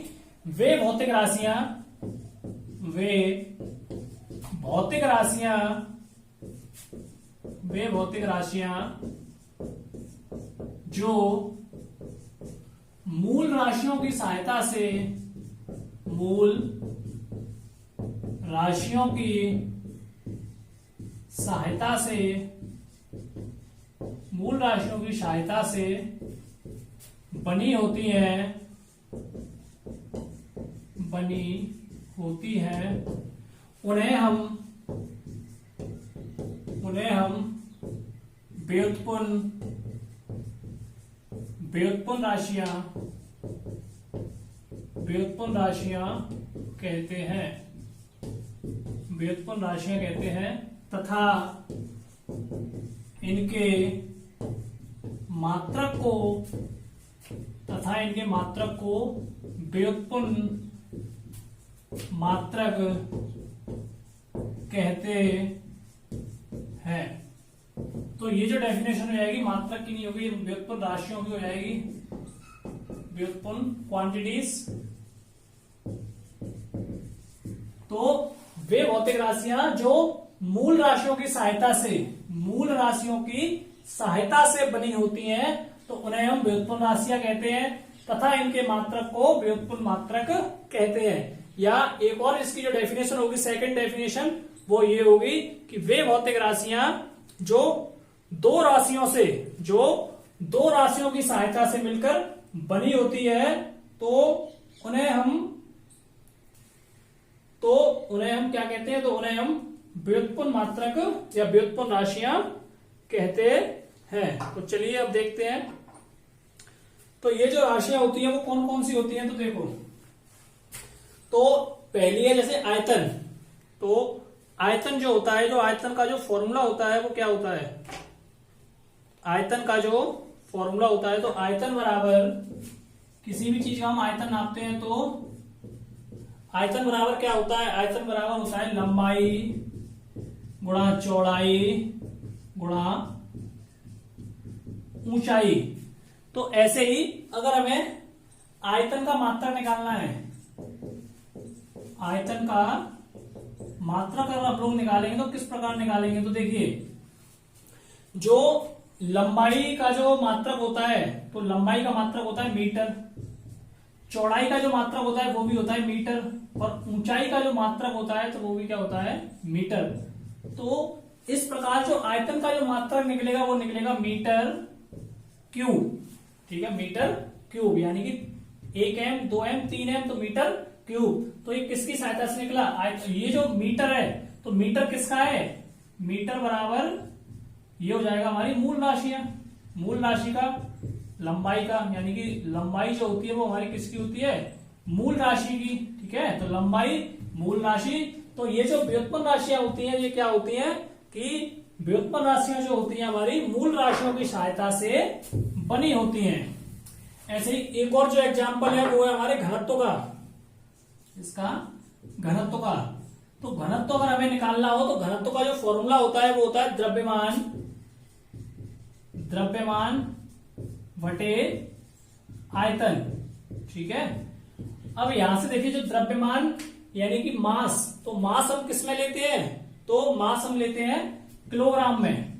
वे भौतिक राशियां जो मूल राशियों की सहायता से बनी होती हैं, उन्हें हम व्युत्पन्न राशियां कहते हैं। तथा इनके मात्रक को व्युत्पन्न मात्रक कहते हैं। तो ये जो डेफिनेशन हो जाएगी मात्रक की नहीं होगी, व्युत्पन्न राशियों की हो जाएगी, व्युत्पन्न क्वांटिटीज। तो वे भौतिक राशियां जो मूल राशियों की सहायता से बनी होती हैं, तो उन्हें हम व्युत्पन्न राशियां कहते हैं। तथा इनके मात्रक को व्युत्पन्न मात्रक कहते हैं। या एक और इसकी जो डेफिनेशन होगी, सेकंड डेफिनेशन, वो ये होगी कि वे भौतिक राशियां जो दो राशियों से, जो दो राशियों की सहायता से मिलकर बनी होती है, तो उन्हें हम क्या कहते हैं? तो उन्हें हम व्युत्पन्न मात्रक या व्युत्पन्न राशियां कहते हैं। तो चलिए अब देखते हैं। तो ये जो राशियां होती हैं वो कौन कौन सी होती हैं? तो देखो, तो पहली है जैसे आयतन। तो आयतन जो होता है, जो आयतन का जो फॉर्मूला होता है वो क्या होता है? आयतन का जो फॉर्मूला होता है, तो आयतन बराबर, किसी भी चीज का हम आयतन नापते हैं तो आयतन बराबर क्या होता है? आयतन बराबर होता है लंबाई गुणा चौड़ाई गुणा ऊंचाई। तो ऐसे ही अगर हमें आयतन का मात्रक निकालना है, आयतन का मात्रक अगर आप लोग निकालेंगे तो किस प्रकार निकालेंगे? तो देखिए, जो लंबाई का जो मात्रक होता है, तो लंबाई का मात्रक होता है मीटर, चौड़ाई का जो मात्रक होता है वो भी होता है मीटर, और ऊंचाई का जो मात्रक होता है तो वो भी क्या होता है? मीटर। तो इस प्रकार जो आयतन का जो मात्रक निकलेगा वो निकलेगा मीटर क्यूब। ठीक है, मीटर क्यूब, यानी कि 1 m 2 m 3 m, तो मीटर क्यूब। तो ये किसकी सहायता से निकला? ये जो मीटर है, तो मीटर किसका है? मीटर बराबर ये हो जाएगा हमारी मूल राशियां, मूल राशि का लंबाई का, यानी कि लंबाई जो होती है वो हमारी किसकी होती है? मूल राशि की। ठीक है, तो लंबाई मूल राशि। तो ये जो व्युत्पन्न राशियां होती हैं ये क्या होती हैं? कि व्युत्पन्न राशियां जो होती हैं हमारी मूल राशियों की सहायता से बनी होती हैं। ऐसे ही एक और जो एग्जाम्पल है वो है हमारे घनत्व का, इसका घनत्व का। तो घनत्व अगर हमें निकालना हो तो घनत्व का जो फॉर्मूला होता है वो होता है द्रव्यमान बटे आयतन। ठीक है, अब यहां से देखिए, जो द्रव्यमान यानी कि मास, तो मास हम किस में लेते हैं? तो मास हम लेते हैं किलोग्राम में।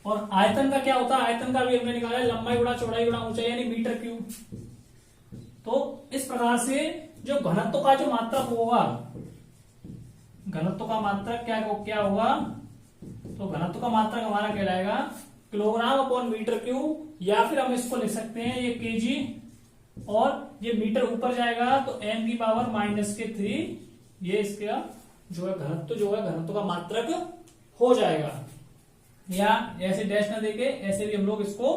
और आयतन का क्या होता है? आयतन का भी हमने निकाला है लंबाई गुणा चौड़ाई गुणा ऊंचाई, यानी मीटर क्यूब। तो इस प्रकार से जो घनत्व का जो मात्रक होगा, घनत्व का मात्रक क्या होगा? तो घनत्व का मात्रक हमारा कहलाएगा किलोग्राम अपॉन मीटर क्यूब, या फिर हम इसको लिख सकते हैं ये केजी, और ये मीटर ऊपर जाएगा तो n की पावर -3, ये इसका जो है घनत्व का मात्रक हो जाएगा। या ऐसे डैश ना देके ऐसे भी हम लोग इसको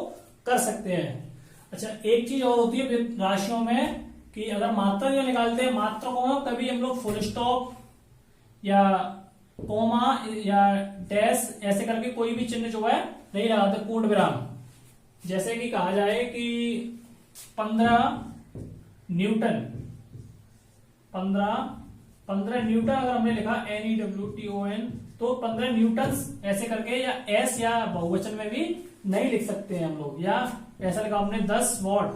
कर सकते हैं। अच्छा, एक चीज और होती है राशियों में कि अगर मात्रक जो निकालते हैं, मात्रकों में कभी हम लोग फुल स्टॉप या कोमा या डैश ऐसे करके कोई भी चिन्ह जो है नहीं लगाते, पूर्ण विराम। जैसे कि कहा जाए कि 15 न्यूटन, 15 न्यूटन अगर हमने लिखा NEWTON, तो 15 न्यूटन ऐसे करके, या एस या बहुवचन में भी नहीं लिख सकते हैं हम लोग। या ऐसा लिखा हमने 10 वॉट,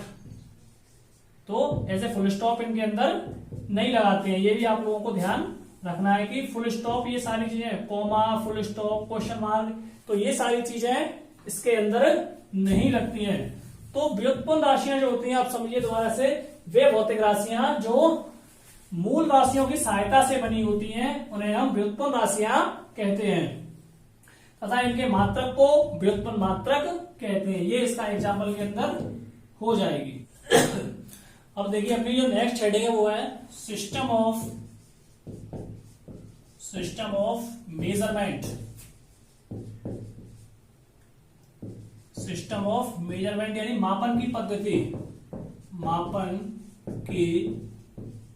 तो ऐसे फुल स्टॉप इनके अंदर नहीं लगाते हैं। ये भी आप लोगों को ध्यान रखना है कि फुल स्टॉप, ये सारी चीजें, comma, full stop, question mark, तो ये सारी चीजें इसके अंदर नहीं लगती हैं। तो व्युत्पन्न राशियां जो होती हैं, आप समझिए दोबारा से, वे भौतिक राशियां जो मूल राशियों की सहायता से बनी होती हैं, उन्हें हम व्युत्पन्न राशियां कहते हैं, तथा इनके मात्रक को व्युत्पन्न मात्रक कहते हैं। ये इसका एग्जाम्पल के अंदर हो जाएगी। अब देखिए, अपनी जो नेक्स्ट हेडिंग है वो है system of measurement. System of measurement यानी मापन की पद्धति, मापन की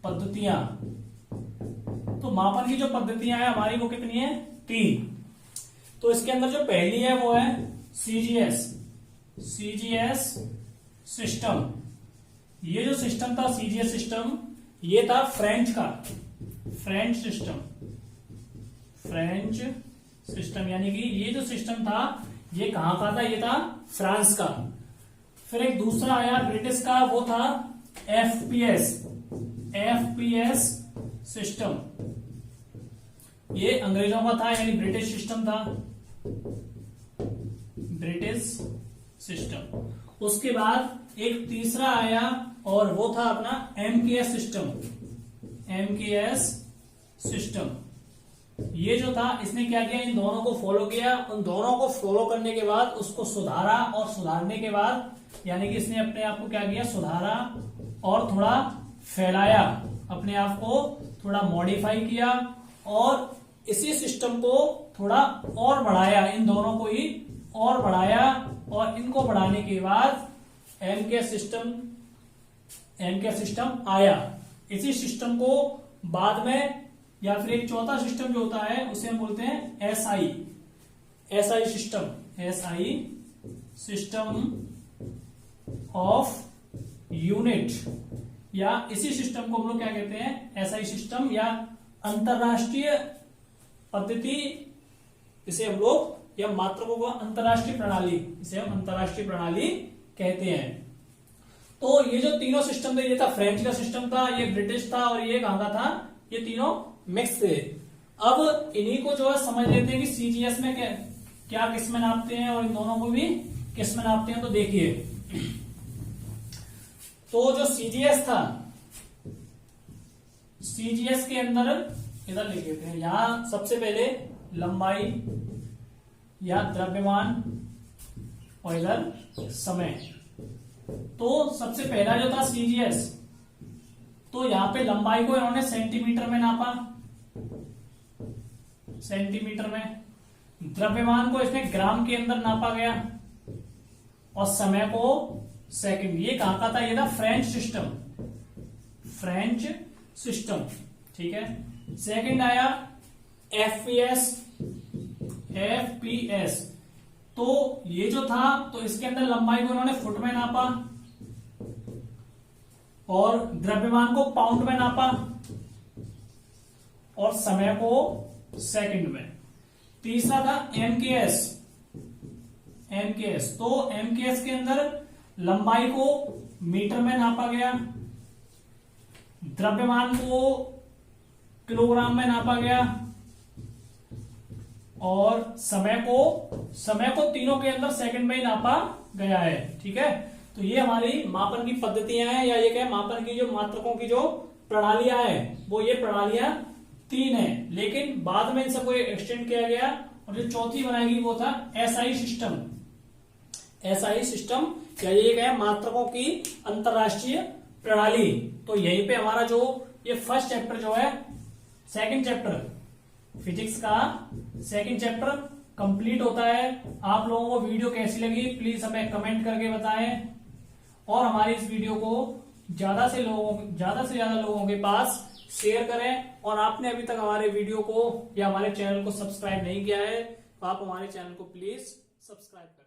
पद्धतियां। तो मापन की जो पद्धतियां हैं हमारी वो कितनी है? 3। तो इसके अंदर जो पहली है वो है सीजीएस सिस्टम। ये जो सिस्टम था सीजीएस सिस्टम, ये था फ्रेंच सिस्टम, यानी कि ये जो सिस्टम था ये कहां का था? ये था फ्रांस का। फिर एक दूसरा आया ब्रिटिश का, वो था एफपीएस सिस्टम, ये अंग्रेजों का था, यानी ब्रिटिश सिस्टम था, ब्रिटिश सिस्टम। उसके बाद एक तीसरा आया और वो था अपना एमकेएस सिस्टम। ये जो था इसने क्या किया, इन दोनों को फॉलो किया, उन दोनों को फॉलो करने के बाद उसको सुधारा, और सुधारने के बाद यानी कि इसने अपने आप को क्या किया, सुधारा और थोड़ा फैलाया, अपने आप को थोड़ा मॉडिफाई किया, और इसी सिस्टम को थोड़ा और बढ़ाया, इन दोनों को ही और बढ़ाया, और इनको बढ़ाने के बाद एम के सिस्टम आया। इसी सिस्टम को बाद में या फिर एक चौथा सिस्टम जो होता है उसे हम बोलते हैं एसआई सिस्टम ऑफ यूनिट, या इसी सिस्टम को हम लोग क्या कहते हैं, एसआई सिस्टम या अंतरराष्ट्रीय पद्धति, इसे हम लोग, या मात्रकों का अंतरराष्ट्रीय प्रणाली, इसे हम अंतरराष्ट्रीय प्रणाली कहते हैं। तो ये जो तीनों सिस्टम थे, ये था फ्रेंच का सिस्टम था, ये ब्रिटिश था, और ये कहां का था, ये तीनों मिक्स थे। अब इन्हीं को जो है समझ लेते हैं कि सीजीएस में क्या किस में नापते हैं, और इन दोनों को भी किस में नापते हैं। तो देखिए, तो जो सीजीएस था, सीजीएस के अंदर इधर लिख देते हैं, यहां सबसे पहले लंबाई या द्रव्यमान, और इधर समय। तो सबसे पहला जो था सीजीएस, तो यहां पे लंबाई को इन्होंने सेंटीमीटर में नापा, सेंटीमीटर में। द्रव्यमान को इसमें ग्राम के अंदर नापा गया, और समय को सेकंड। ये कहां का था, ये था फ्रेंच सिस्टम, ठीक है। सेकंड आया एफपीएस। तो ये जो था, तो इसके अंदर लंबाई को इन्होंने फुट में नापा, और द्रव्यमान को पाउंड में नापा, और समय को सेकंड में। तीसरा था एमकेएस। तो एमकेएस के अंदर लंबाई को मीटर में नापा गया, द्रव्यमान को किलोग्राम में नापा गया, और समय को तीनों के अंदर सेकंड में ही नापा गया है, ठीक है। तो ये हमारी मापन की पद्धतियां हैं, या ये क्या, मापन की जो मात्रकों की जो प्रणालियां हैं, वो ये प्रणालियां 3 हैं, लेकिन बाद में इन सबको एक्सटेंड किया गया, और जो चौथी बनाएगी वो था एसआई सिस्टम, या ये क्या है, मात्रकों की अंतरराष्ट्रीय प्रणाली। तो यहीं पे हमारा जो ये फर्स्ट चैप्टर जो है, सेकंड चैप्टर फिजिक्स का सेकंड चैप्टर कंप्लीट होता है। आप लोगों को वीडियो कैसी लगी प्लीज हमें कमेंट करके बताएं, और हमारी इस वीडियो को ज्यादा से ज्यादा लोगों के पास शेयर करें। और आपने अभी तक हमारे वीडियो को या हमारे चैनल को सब्सक्राइब नहीं किया है, तो आप हमारे चैनल को प्लीज सब्सक्राइब करें।